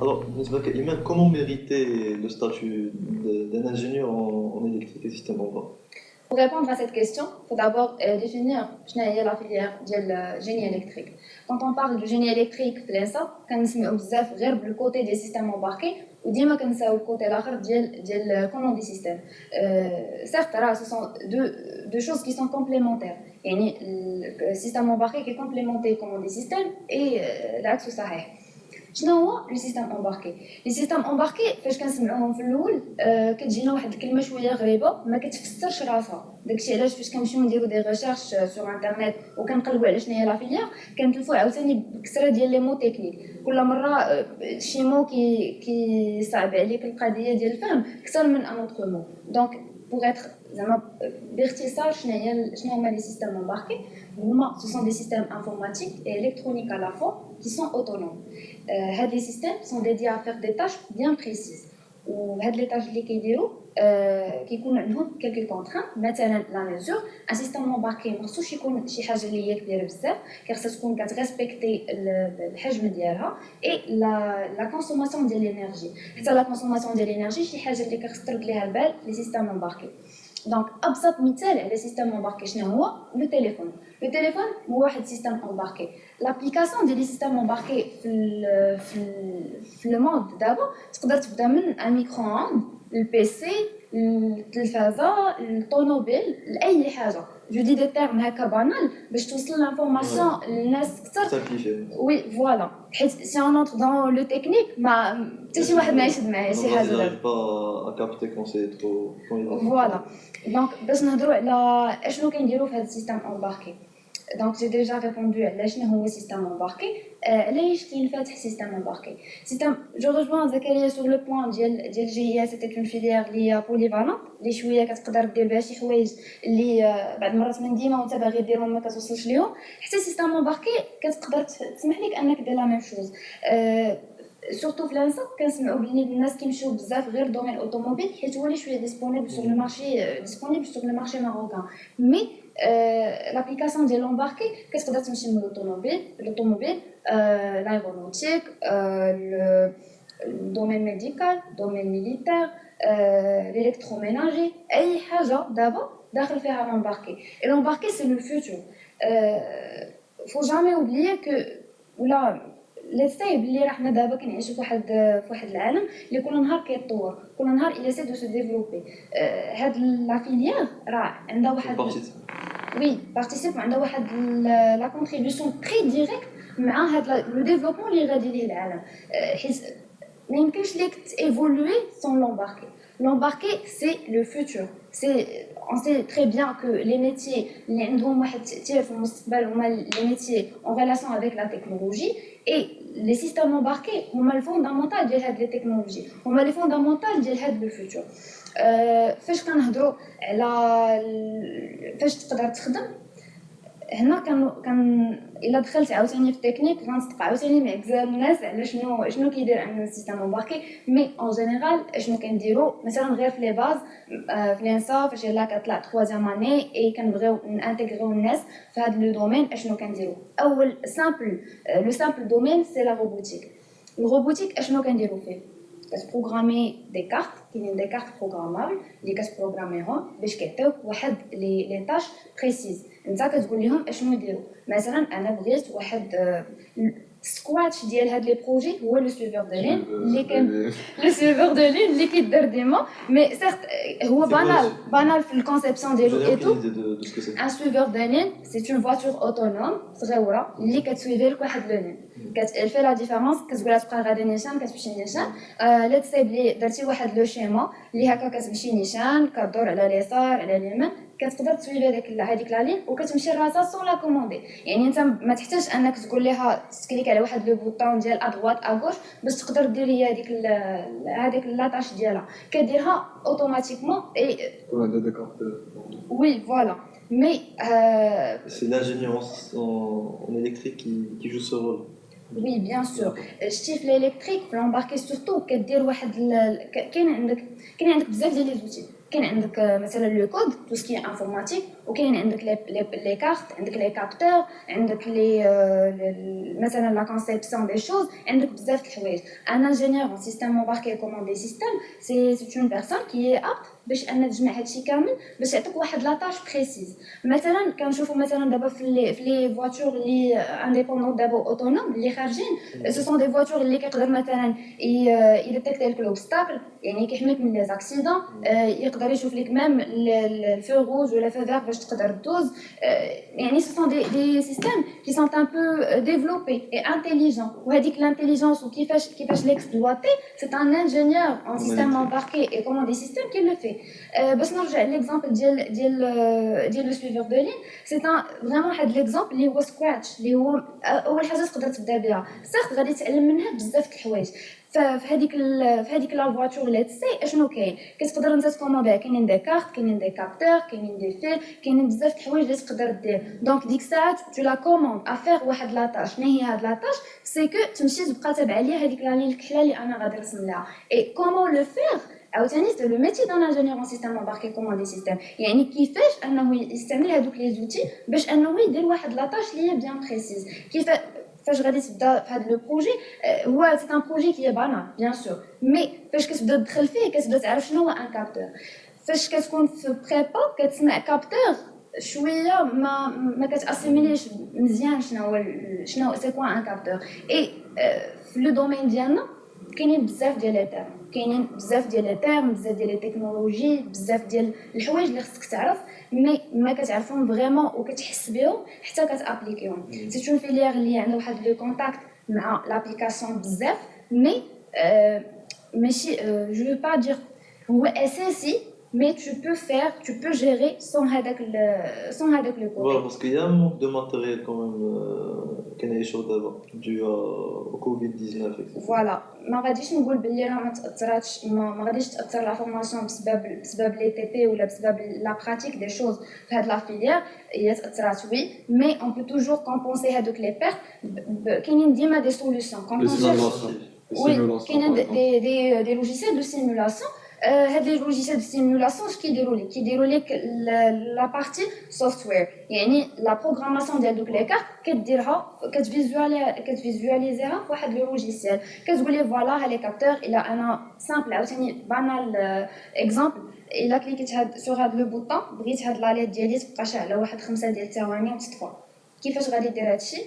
Alors, بالنسبة لك إيمان, comment mériter le statut d'un ingénieur en électrique et système en bas? Pour répondre à cette question, il faut d'abord définir ce qu'est la filière du génie électrique. Quand on parle du génie électrique, on le côté des systèmes embarqués ou le côté de comment des systèmes. Certes, ce sont deux choses qui sont complémentaires. Le système embarqué qui est complémenté comme des systèmes et l'axe sahih. شنو هو لو سيستم امباركي لي سيستم امباركي فاش كنسمعوهم في الاول كتجينا واحد الكلمه شويه غريبه ما كتفسرش راسها داكشي علاش فاش كنمشيو نديرو دي ريشيرش سور انترنت وكنقلبوا على شنو هي لا فيليير كنتلفوا عاوتاني بكثره ديال لي مو تكنيك كل مره شي مو كي صعب عليك القضيه ديال الفهم اكثر من ان اوتر مو دونك pour être باختصار شنو هما لي سيستم امباركي ce sont des systèmes informatiques et électroniques à la fois qui sont autonomes. Les systèmes sont dédiés à faire des tâches bien précises. Ou les tâches qui ont quelques contraintes, مثلا la mesure, un système embarqué مخصوص يكون شي حاجه اللي هي كبيره بزاف خاصها تكون كتريسبكتي الحجم ديالها et la consommation de l'énergie. حتى la consommation de l'énergie شي حاجه اللي كخص ترد ليها البال les systèmes embarqués. Donc, أبسط مثال على système embarqué شنو هو le téléphone. Le téléphone هو واحد système embarqué. L'application ديال les systèmes embarqués في le monde d'abord تقدر تبدا من un micro-ondes, le PC, التلفازة, الطوموبيل, لأي حاجة. Je dis des termes هكا banal باش توصل l'information للناس أكثر. Oui, voilà. Si on entre dans le technique, ما حتى شي واحد ما يشد معايا شي حاجة. On n'arrive pas à capter quand c'est trop. Voilà. Donc باش نهضروا على اشنو كنديروا في هذا السيستم امباركي. Donc j'ai déjà répondu à شنو هو système embarqué. علاش كاين فاتح système embarqué. Système, je rejoins Zakaria sur le point ديال GIA, c'était une filière اللي هي polyvalente اللي شويه كتقدر دير بها شي حوايج اللي بعض المرات من ديما وانت باغي ديرهم ما كتوصلش ليهم. حتى système embarqué كتقدر تسمح لك انك دير لا ميم شوز. surtout في لانسا كنسمعوا بلي الناس كيمشيو بزاف غير دومين اوتوموبيل حيت هو اللي شويه ديسپونيبل sur le marché marocain mais l'application de l'embarqué كتقدر تمشي من l'automobile l'aéronautique le domaine médical domaine militaire l'électroménager اي حاجه دابا داخل فيها l'embarqué et l'embarqué c'est le futur faut jamais oublier que ولا لسه بلي راه حنا دابا كنعيشوا في واحد العالم اللي كل نهار كيتطور كل نهار il essaie de se développer هاد لا فيليير راه عندها واحد وي بارتيسيب عندها واحد لا كونتريبيوشن تري ديريكت مع هاد لو ديفلوبمون اللي غادي ليه العالم حيت ما يمكنش ليك تيفولوي سون l'embarqué c'est le futur c'est on sait très bien que les métiers اللي عندهم واحد التأثير في المستقبل هما les métiers en relation avec la technologie et les systèmes embarqués هما le fondamental ديال هاد les technologies هما les fondamentaux ديال هاد le futur فاش كنهضروا على فاش تقدر تخدم هنا كان الا دخلت عاوتاني في التكنيك غنصدق عاوتاني مع بزاف الناس على شنو كيدير عندنا السيستم امباركي مي اون جينيرال شنو كنديروا مثلا غير في لي باز في لانسا فاش يلاه كطلع 3 اني اي كنبغيو نانتيغريو الناس في هذا لو دومين اشنو كنديروا اول لو سامبل دومين سي لا روبوتيك الروبوتيك اشنو كنديروا فيه كتبروغرامي دي كارت كاينين دي كارت بروغرامابل اللي كتبروغراميهم باش كيعطيوك واحد لي تاش بريسيز انت كتقول لهم اشنو يديروا مثلا انا بغيت واحد سكواتش ديال هاد لي بروجي هو لو سويفور دو لين اللي كان لو سويفور دو لين اللي كيدار ديما مي سيرت هو بانال في الكونسيبسيون ديالو اي تو ان سويفور دو لين سي اون فواتور اوتونوم صغيره اللي كتسويفي لك واحد لو لين كتعرفي لا ديفيرونس كتقولها تبقى غادي نيشان كتمشي نيشان لا تسيبلي درتي واحد لو شيما اللي هكا كتمشي نيشان كدور على اليسار على اليمين كتقدر تسويفي هذيك لا لين وكتمشي راسها سون لا كوموندي يعني انت ما تحتاجش انك تقول ليها تكليك على واحد لو بوطون ديال ادغوات اغوش باش تقدر ديري هذيك لاطاش ديالها كديرها اوتوماتيكمون اي عندها داك وي فوالا مي c'est l'ingénieur en électrique qui joue ce rôle. Oui, bien sûr. شتي في الالكتريك في l'embarqué surtout كدير واحد كاين عندك بزاف ديال لي زوتي كاين عندك مثلا لو كود تو سكي انفورماتيك وكاين عندك لي كارت عندك لي كابتور عندك لي مثلا لا كونسيبسيون دي شوز عندك بزاف د الحوايج ان انجينيور ان سيستيم امباركي كومون دي سيستيم سي اون بيرسون كي ابت باش ان تجمع هادشي كامل باش يعطيك واحد لاطاج بريسيز مثلا كنشوفوا مثلا دابا في لي فواتور اللي انديبوندون دابا اوتونوم اللي خارجين سو سون دي فواتور اللي كيقدر مثلا يديتيكتي لك لوبستاكل يعني كيحميك من لي زاكسيدون يقدر يشوف لك ميم الفو روج ولا فو فير باش تقدر دوز يعني سو سون دي سيستيم كي سون ان بو ديفلوبي اي انتيليجون وهذيك لانتيليجونس وكيفاش ليكسبلواتي سي ان انجينيور ان سيستيم امباركي اي كومون دي سيستيم كي لو في باش نرجع ليكزامبل ديال لو سويفور دو لين سي فريمون واحد ليكزامبل اللي هو سكراتش اللي هو اول حاجه تقدر تبدا بها سيغ غادي تعلم منها بزاف د الحوايج فهذيك لا فواتور ليت سي اشنو كتقدر انت تكومونديها كاينين دي كارت كاينين دي كابتور كاينين دي فيل كاينين بزاف د الحوايج اللي تقدر دير دونك ديك الساعات تو لا كوموند افير واحد لاطاج شنو هي هاد لاطاج سي كو تمشي تبقى تابع ليا هذيك لا لين الكحله اللي انا غادي نرسم لها اي كومون لو فير عاوتاني سي لو ميتي دان انجينيور ان سيستيم امباركي كومون دي سيستيم يعني كيفاش انه يستعمل هذوك لي زوتي باش انه يدير واحد لاطاج اللي هي بيان بريسيز فاش غادي تبدا في هذا لو بروجي هو سي ان بروجي كي بانال بيان سور مي فاش كتبدا تدخل فيه كتبدا تعرف شنو هو ان كابتور فاش كتكون في بريبا كتسمع كابتور شويه ما كتاسيميليش مزيان شنو سي كوا ان كابتور اي في لو دومين ديالنا كاينين بزاف ديال لي تيرم كاينين بزاف ديال لي تيرم بزاف ديال لي تكنولوجي بزاف ديال الحوايج اللي خصك تعرف مي ما كتعرفهم فريمون وكتحس بهم حتى كتابليكيهم سي اون فيليير اللي عندها واحد لو كونتاكت مع لابليكاسيون بزاف مي ماشي جو فو با دير هو اساسي mais tu peux gérer sans هذاك le côté. Voilà, parce qu'il y a un manque de matériel quand même كان يعيشوا دابا dû au Covid-19 etc. فوالا ما غاديش نقول باللي راه ما تاثراتش ما غاديش تاثر لا فورماسيون بسبب لي تي بي ولا بسبب لا براتيك دي شوز في هاد لا فيليير هي تاثرات وي مي اون بو توجور كومبونسي هادوك لي بيرت كاينين ديما دي سوليوشن كومبونسي كاينين دي لوجيسيال دو سيمولاسيون هاد لي لوجيسيال دو سيمولاسيون اش كيديروا لك لا بارتي سوفتوير يعني لا بروغراماسيون ديال دوك لي كارت كديرها كتفيزواليزيها فواحد لو لوجيسيال كتقول لي فوالا ها لي كابتور الى انا سامبل عاوتاني بانال اكزامبل الا كليكيت سور هاد لو بوطون بغيت هاد لا ليد ديالي تبقى شاعله واحد 5 ديال الثواني وتطفى كيفاش غادي دير هادشي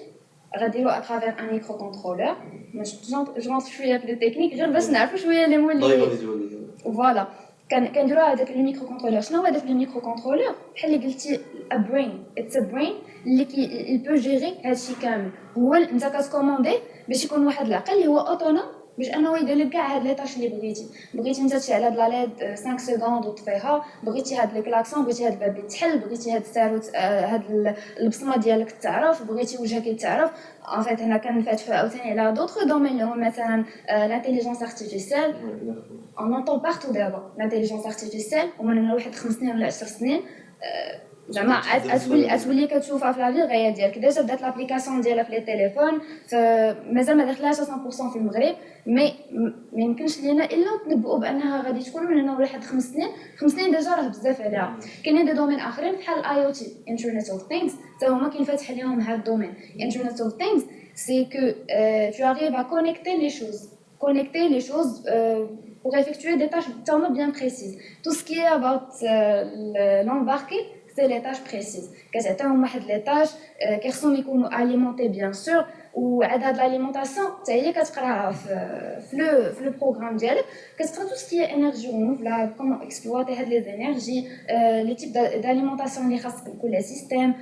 غاديرو اترافير ان ميكرو كونترولور جو شويه في التكنيك غير باش نعرفوا شويه لي مول اللي فوالا كنديروا هذاك الميكرو كونترولور شنو هو هذاك الميكرو كونترولور بحال اللي قلتي ا برين اتس ا برين اللي كي بو جيري هادشي كامل هو انت كتكوموندي باش يكون واحد العقل اللي هو اوتونوم باش انه يدير لك كاع هاد لي طاش اللي بغيتي انت تشعل هاد لا ليد 5 سكوند وتطفيها بغيتي هاد الكلاكسون بغيتي هاد الباب يتحل بغيتي هاد الساروت هاد البصمه ديالك تعرف بغيتي وجهك يتعرف ان فيت هنا كنفتحوا عاوتاني على دوطخ دومين اللي هو مثلا لانتيليجونس ارتيفيسيال on entend partout دابا l'intelligence artificielle ومن واحد 5 سنين ولا 10 سنين زعما تولي كتشوفها في لافي غير ديالك ديجا بدات لابليكاسيون ديالها في لي تيليفون فمازال ما داخلاش 100% في المغرب مي ما يمكنش لينا الا نتنبؤوا بانها غادي تكون من هنا لواحد 5 سنين ديجا راه بزاف عليها كاينين دي دومين اخرين بحال الاي او تي انترنت اوف ثينكس حتى هما كينفتح عليهم هذا الدومين انترنت اوف ثينكس سي كو tu arrives à connecter les choses pour effectuer des tâches tellement bien précises. Tout ce qui est about l'embarqué, c'est les tâches précises. كتعطيهم واحد les tâches كيخصهم يكونوا alimentés bien sûr وعاد هاد l'alimentation حتى هي كتقراها في لو بروغرام ديالك كتقرا tout ce qui est énergie renouvelable comment exploiter هاد les énergies les types d'alimentation اللي خاصك لكل سيستم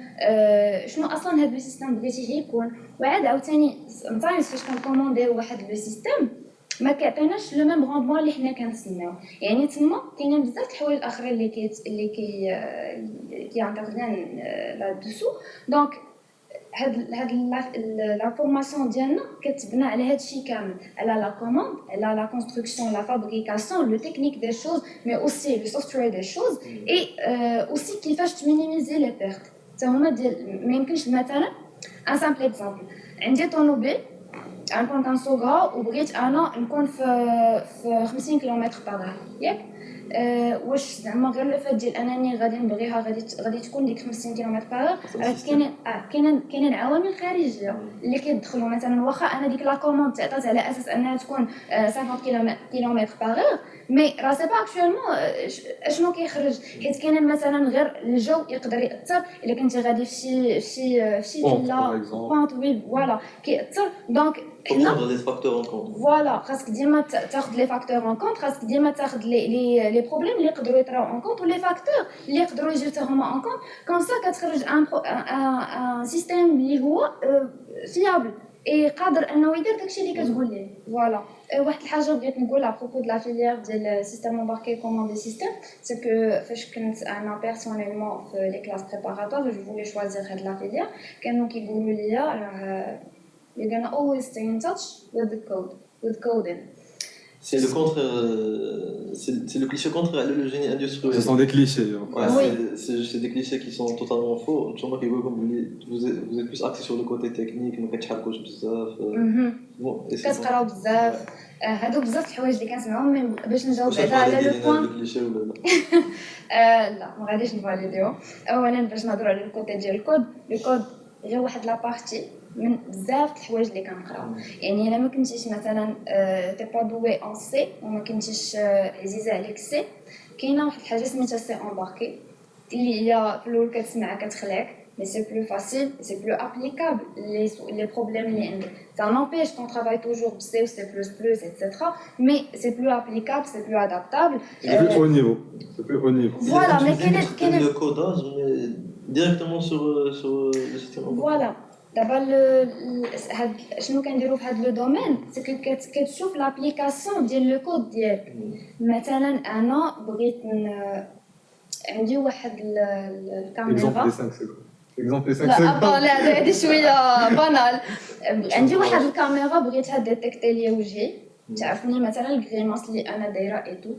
شنو اصلا هاد لو سيستم بغيتيه يكون وعاد عاوتاني sometimes فاش كنكومونديو واحد لو سيستم ما كيعطيناش لو ميم روندمون اللي حنا كنتسناو يعني تما كاينين بزاف د الحوايج الاخرين اللي كي انترفيان لا دوسو دونك هاد لا فورماسيون ديالنا كتبنى على هادشي كامل على لا كوموند على لا كونستركسيون لا فابريكاسيون لو تكنيك دي شوز مي اوسي لو سوفتوير دي شوز اي اوسي كيفاش تمينيميزي لي بيرت حتى هما ديال ما يمكنش مثلا ان سامبل اكزامبل عندي طونوبيل نكون كنسوقها وبغيت انا نكون في 50 كيلومتر باغ ياك واش زعما غير لو فات ديال انني غادي نبغيها غادي تكون ديك 50 كيلومتر باغ كاينين عوامل خارجيه اللي كيدخلوا مثلا واخا انا ديك لا كوموند تعطات على اساس انها تكون 50 كيلومتر باغ مي راه سي با اكطوالمون اشنو كيخرج حيت كاينين مثلا غير الجو يقدر ياثر الا كنتي غادي في شي فيلا بونط وي فوالا كيأثر دونك prendre les facteurs en compte. فوالا خاصك ديما تاخذ لي فاكتور اون كونت خاصك ديما تاخذ لي بروبليم اللي يقدروا يطراو اون كونت ولي فاكتور اللي يقدروا يجيو حتى هما اون كونت كوم سا كتخرج ان سيستيم اللي هو فيابل اي قادر انه يدير داكشي اللي كتقول ليه فوالا واحد الحاجه بغيت نقول على بروبو د لا فيليير ديال سيستيم امباركي كوموند دي سيستيم سي كو فاش كنت انا بيرسونيلمون في لي كلاس بريباراتوار جو فولي شوازير هاد لا فيليير كانوا كيقولوا لي راه you're gonna always stay in touch with the code with coding. C'est le contre, c'est le cliché contraire, le génie industriel. Ce sont des clichés. Ouais, Oui. c'est des clichés qui sont totalement faux. Vous êtes plus axé sur le côté technique, ما كتحركوش بزاف. Bon, et c'est كتقراو بزاف هادو بزاف الحوايج اللي كنسمعهم مي باش نجاوب بعدا على لو بوين cliché ولا لا. لا ما غاديش نفاليديو اولا باش نهضروا على الكوتي ديال الكود الكود غير واحد لابارتي من بزاف الحوايج اللي كنقراو يعني الا ما كنتيش مثلا تي با دوي اون سي وما كنتيش عزيزه عليك سي كاينه واحد الحاجه سميتها سي امباركي اللي هي في الاول كتسمعها كتخلعك mais c'est plus facile, c'est plus applicable les problèmes اللي عندك. Ça n'empêche qu'on travaille toujours C ou C++, etc. Mais c'est plus applicable, c'est plus adaptable. C'est plus haut niveau. C'est plus haut niveau. Voilà, mais quel est le codage mais directement sur le système. Voilà. دابا شنو كنديروا في هذا لو دومين سي كتشوف لابليكاسيون ديال لو كود ديالك مثلا انا بغيت عندي واحد الكاميرا اكزومبل 5 لا هادي شويه بانال عندي واحد الكاميرا بغيتها ديتيكتي ليا وجهي تعرفني مثلا الكريماس اللي انا دايره ايتو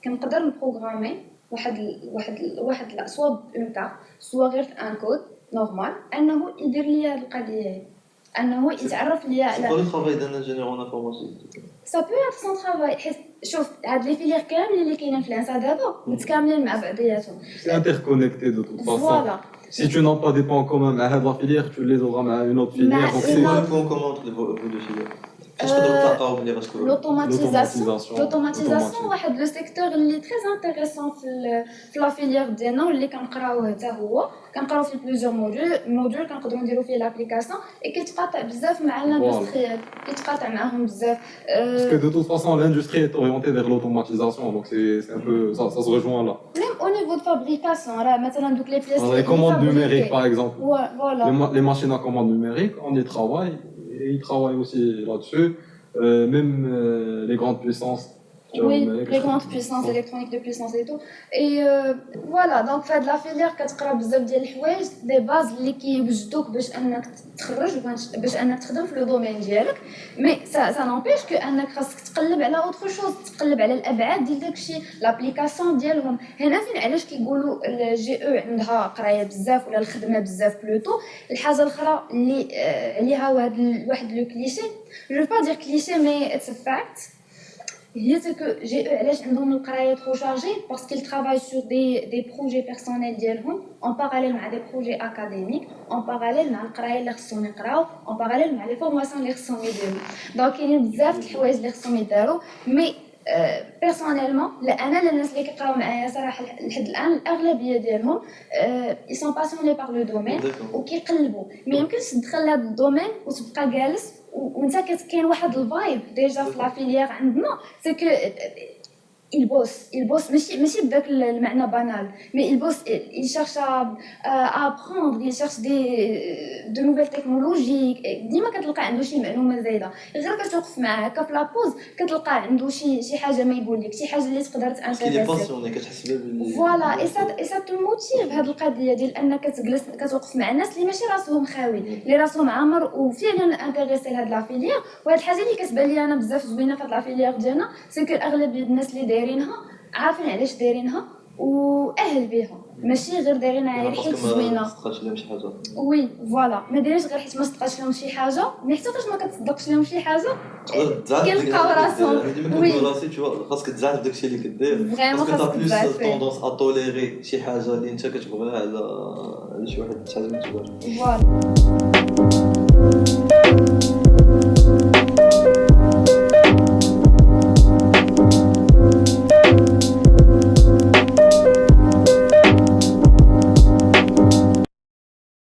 كنقدر نبروغرامي واحد لا سوا اون كارت سوا غير ان كود نورمال انه يدير لي هاد القضيه انه يتعرف ليا على le travail d'un ingénieur en informatique. Ça peut être son travail. شوف هاد لي فيليير كاملين اللي كاينين في الانسا دابا متكاملين مع بعضياتهم. C'est interconnecté de toute façon. Voilà. Si tu n'as pas des points communs avec la filière, tu les auras avec une autre filière. Donc C'est quoi le point commun entre vos deux filières? l'automatisation واحد لو سيكتور اللي تري انتريسون في لا فيليير ديالنا واللي كنقراوه حتى هو كنقراو فيه بليزيور موديول كنقدروا نديروا فيه لابليكاسيون اي كيتقاطع بزاف مع الاندستريال كيتقاطع معاهم بزاف parce que de toute façon l'industrie est orientée vers l'automatisation donc c'est un peu ça se rejoint là. Même au niveau de fabrication راه مثلا دوك لي بيس Les commandes numériques par exemple. Voilà. Les machines à commande numérique, on y travaille et ils travaillent aussi là-dessus. Même les grandes puissances. Oui, les grandes puissances électroniques de puissance et tout. Et voilà, donc fait de la filière كتقرا بزاف ديال الحوايج دي باز اللي كيوجدوك باش انك تخرج باش انك تخدم في لو دومين ديالك مي سا نامبيش كو انك خاصك تقلب على اوتر شوز تقلب على الابعاد ديال داكشي لابليكاسيون ديالهم هنا فين علاش كيقولوا الجي او عندها قرايه بزاف ولا الخدمه بزاف بلوتو الحاجه الاخرى اللي عليها واحد لو كليشي جو با دير كليشي مي اتس ا فاكت c'est que j'ai علاش عندهم القرايه trop chargée parce qu'ils travaillent sur des projets personnels ديالهم en parallèle مع des projets académiques en parallèle مع القرايه اللي خصهم يقراو en parallèle مع les formations اللي خصهم يديروا دونك كاينين بزاف د الحوايج اللي خصهم يداروا مي بيرسونيلمون انا الناس اللي كيقراو معايا صراحه لحد الان الاغلبيه ديالهم ils sont passionnés par le domaine وكيقلبوا ما يمكنش تدخل لهذا الدومين وتبقى جالس وانت كاين واحد الفايب ديجا في لا فيليير عندنا سي كو il bosse ماشي بداك المعنى بانال mais il cherche à apprendre il cherche de nouvelles technologies ديما كتلقى عنده شي معلومه زايده غير كتوقف معاه هكا في لابوز كتلقى عنده شي حاجه ما يقول لك شي حاجه اللي تقدر تانتيريسي كتحس بها فوالا اي سا تو موتيف هاد القضيه ديال انك كتجلس كتوقف مع الناس اللي ماشي راسهم خاوي اللي راسهم عامر وفعلا انتريسي لهاد لا فيليير وهاد الحاجه اللي كتبان لي انا بزاف زوينه في هاد لا فيليير ديالنا سي كو اغلبيه الناس اللي دايرينها عارفين علاش دايرينها واهل بها ماشي غير دايرينها غير حيت باسكو ما زوينه. صدقاتش لهم شي حاجه. وي فوالا ما دايرينش غير حيت ما صدقاتش لهم شي حاجه، مي حتى فاش ما كتصدقش لهم شي حاجه تقدر تزعل كيلقاو راسهم. ديما وي كنقول راسي تشوف خاصك تزعل في داكشي اللي كدير فريمون باسكو انت خاصك بلوس تزعل فيه. توندونس ا توليري شي حاجه اللي انت كتبغيها على شي واحد تحاول ما تبغاش. فوالا.